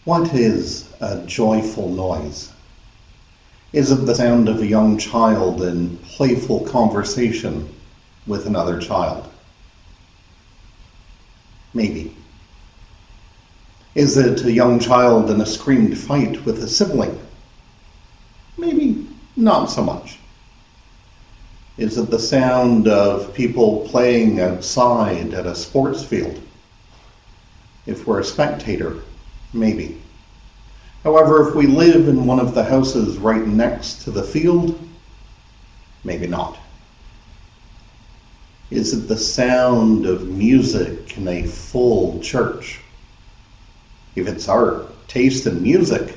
What is a joyful noise? Is it the sound of a young child in playful conversation with another child? Maybe. Is it a young child in a screamed fight with a sibling? Maybe not so much. Is it the sound of people playing outside at a sports field? If we're a spectator, maybe. However, if we live in one of the houses right next to the field, maybe not. Is it the sound of music in a full church? If it's our taste in music,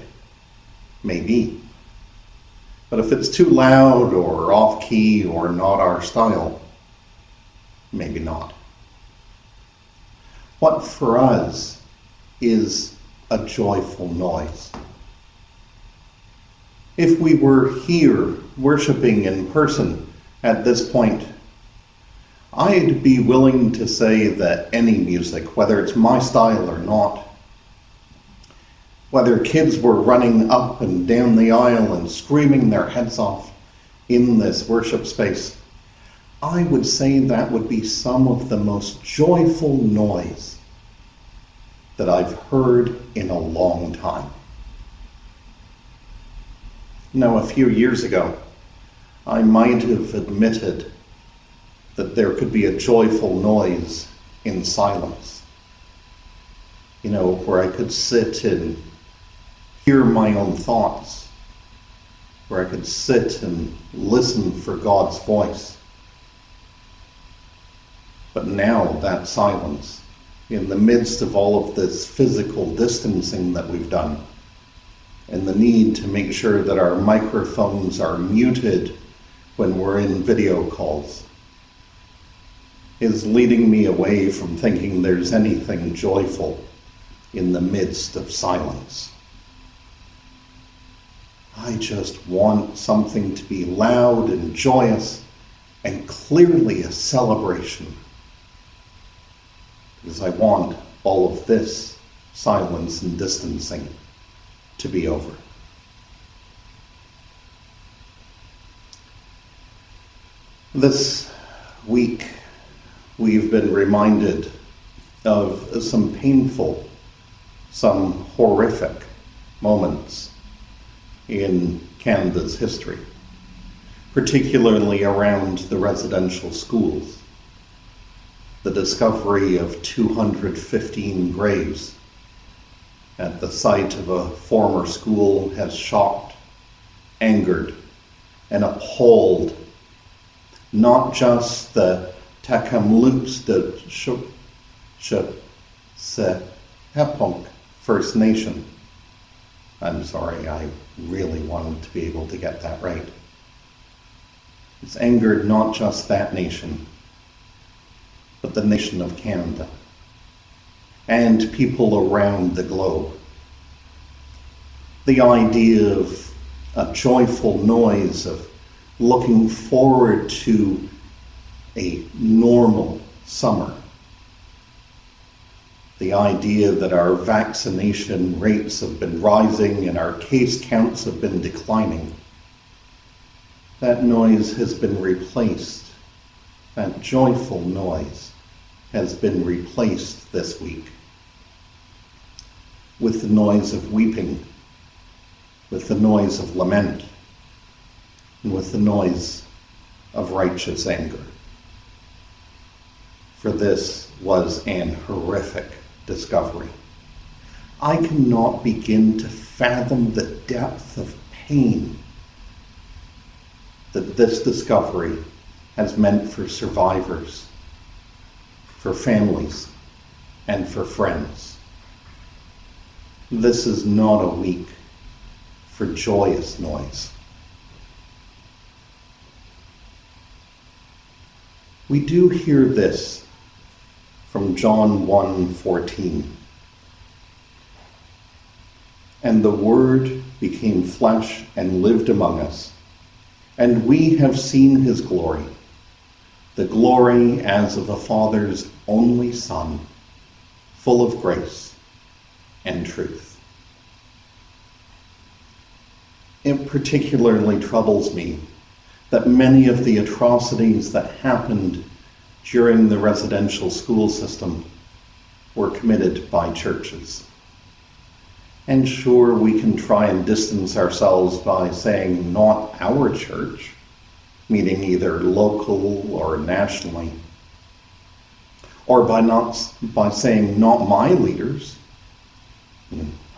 maybe. But if it's too loud or off-key or not our style, maybe not. What for us is a joyful noise? If we were here worshiping in person at this point, I'd be willing to say that any music, whether it's my style or not, whether kids were running up and down the aisle and screaming their heads off in this worship space, I would say that would be some of the most joyful noise that I've heard in a long time. Now, a few years ago, I might have admitted that there could be a joyful noise in silence. Where I could sit and hear my own thoughts, where I could sit and listen for God's voice. But now that silence, in the midst of all of this physical distancing that we've done, and the need to make sure that our microphones are muted when we're in video calls, is leading me away from thinking there's anything joyful in the midst of silence. I just want something to be loud and joyous and clearly a celebration, because I want all of this silence and distancing to be over. This week, we've been reminded of some painful, some horrific moments in Canada's history, particularly around the residential schools. The discovery of 215 graves at the site of a former school has shocked, angered, and appalled not just the Takamloops de Secwepemc First Nation. I'm sorry, I really wanted to be able to get that right. It's angered not just that nation, but the nation of Canada and people around the globe. The idea of a joyful noise of looking forward to a normal summer. The idea that our vaccination rates have been rising and our case counts have been declining. That noise has been replaced. That joyful noise has been replaced this week with the noise of weeping, with the noise of lament, and with the noise of righteous anger. For this was an horrific discovery. I cannot begin to fathom the depth of pain that this discovery has meant for survivors, for families, and for friends. This is not a week for joyous noise. We do hear this from John 1:14. And the Word became flesh and lived among us, and we have seen his glory, the glory as of a Father's only Son, full of grace and truth. It particularly troubles me that many of the atrocities that happened during the residential school system were committed by churches. And sure, we can try and distance ourselves by saying not our church, meaning either local or nationally, or by saying not my leaders.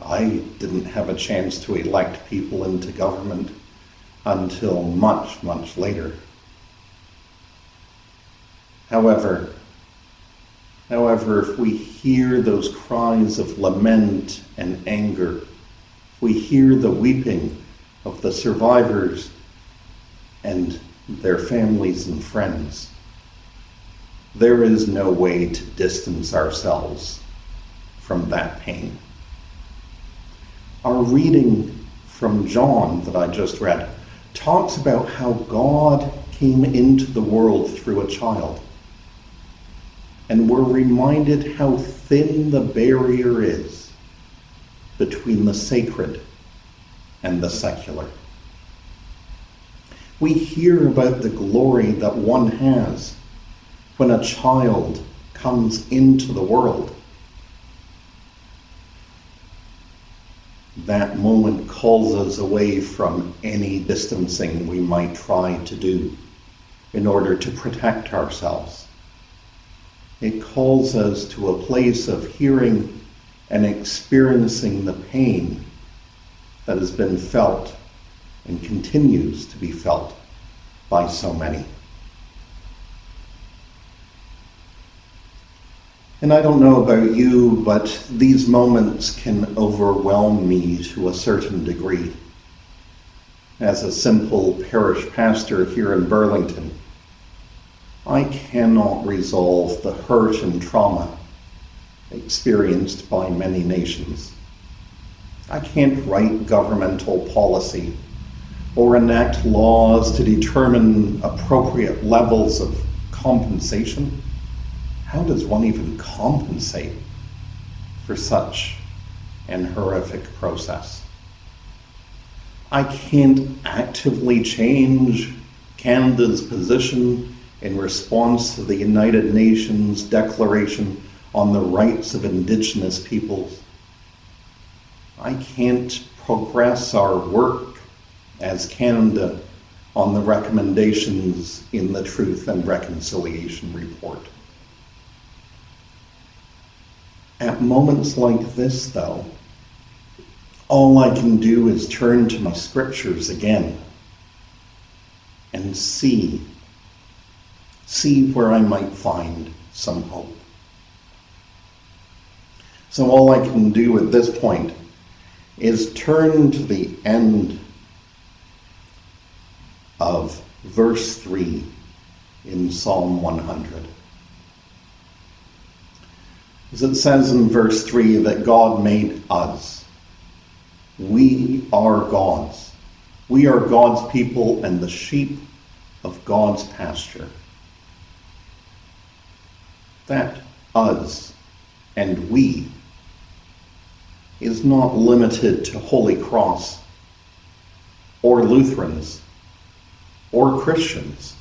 I didn't have a chance to elect people into government until much, much later. However, if we hear those cries of lament and anger, if we hear the weeping of the survivors and their families and friends, there is no way to distance ourselves from that pain. Our reading from John that I just read talks about how God came into the world through a child. And we're reminded how thin the barrier is between the sacred and the secular. We hear about the glory that one has when a child comes into the world. That moment calls us away from any distancing we might try to do in order to protect ourselves. It calls us to a place of hearing and experiencing the pain that has been felt and continues to be felt by so many. And I don't know about you, but these moments can overwhelm me to a certain degree. As a simple parish pastor here in Burlington, I cannot resolve the hurt and trauma experienced by many nations. I can't write governmental policy or enact laws to determine appropriate levels of compensation. How does one even compensate for such an horrific process? I can't actively change Canada's position in response to the United Nations Declaration on the Rights of Indigenous Peoples. I can't progress our work as Canada on the recommendations in the Truth and Reconciliation Report. At moments like this, though, all I can do is turn to my scriptures again and see where I might find some hope. So all I can do at this point is turn to the end of verse 3 in Psalm 100. As it says in verse 3 that God made us. We are God's. We are God's people and the sheep of God's pasture. That us and we is not limited to Holy Cross or Lutherans or Christians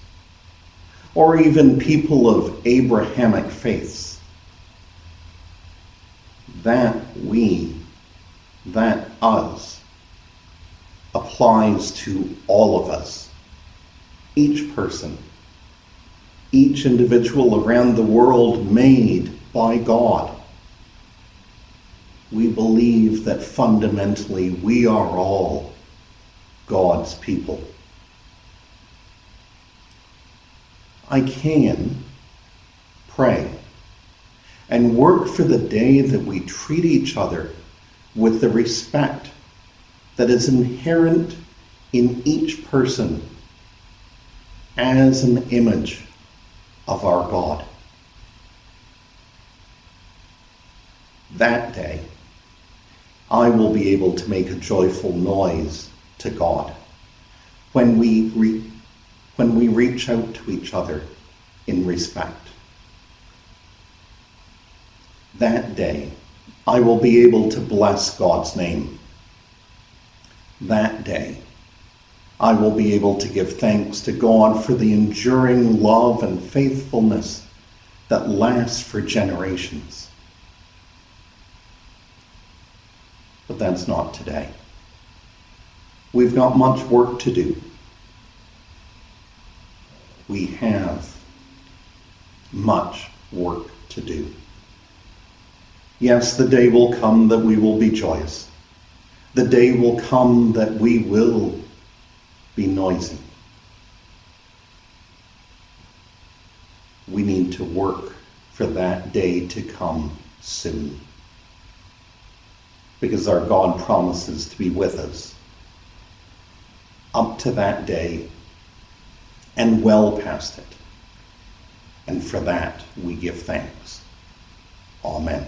or even people of Abrahamic faiths. That we, that us, applies to all of us, each person, each individual around the world made by God. We believe that fundamentally we are all God's people. I can pray and work for the day that we treat each other with the respect that is inherent in each person as an image of our God. That day, I will be able to make a joyful noise to God when we reach out to each other in respect. That day, I will be able to bless God's name. That day, I will be able to give thanks to God for the enduring love and faithfulness that lasts for generations. But that's not today. We've got much work to do. We have much work to do. Yes, the day will come that we will be joyous. The day will come that we will be noisy. We need to work for that day to come soon, because our God promises to be with us up to that day and well past it. And for that we give thanks. Amen.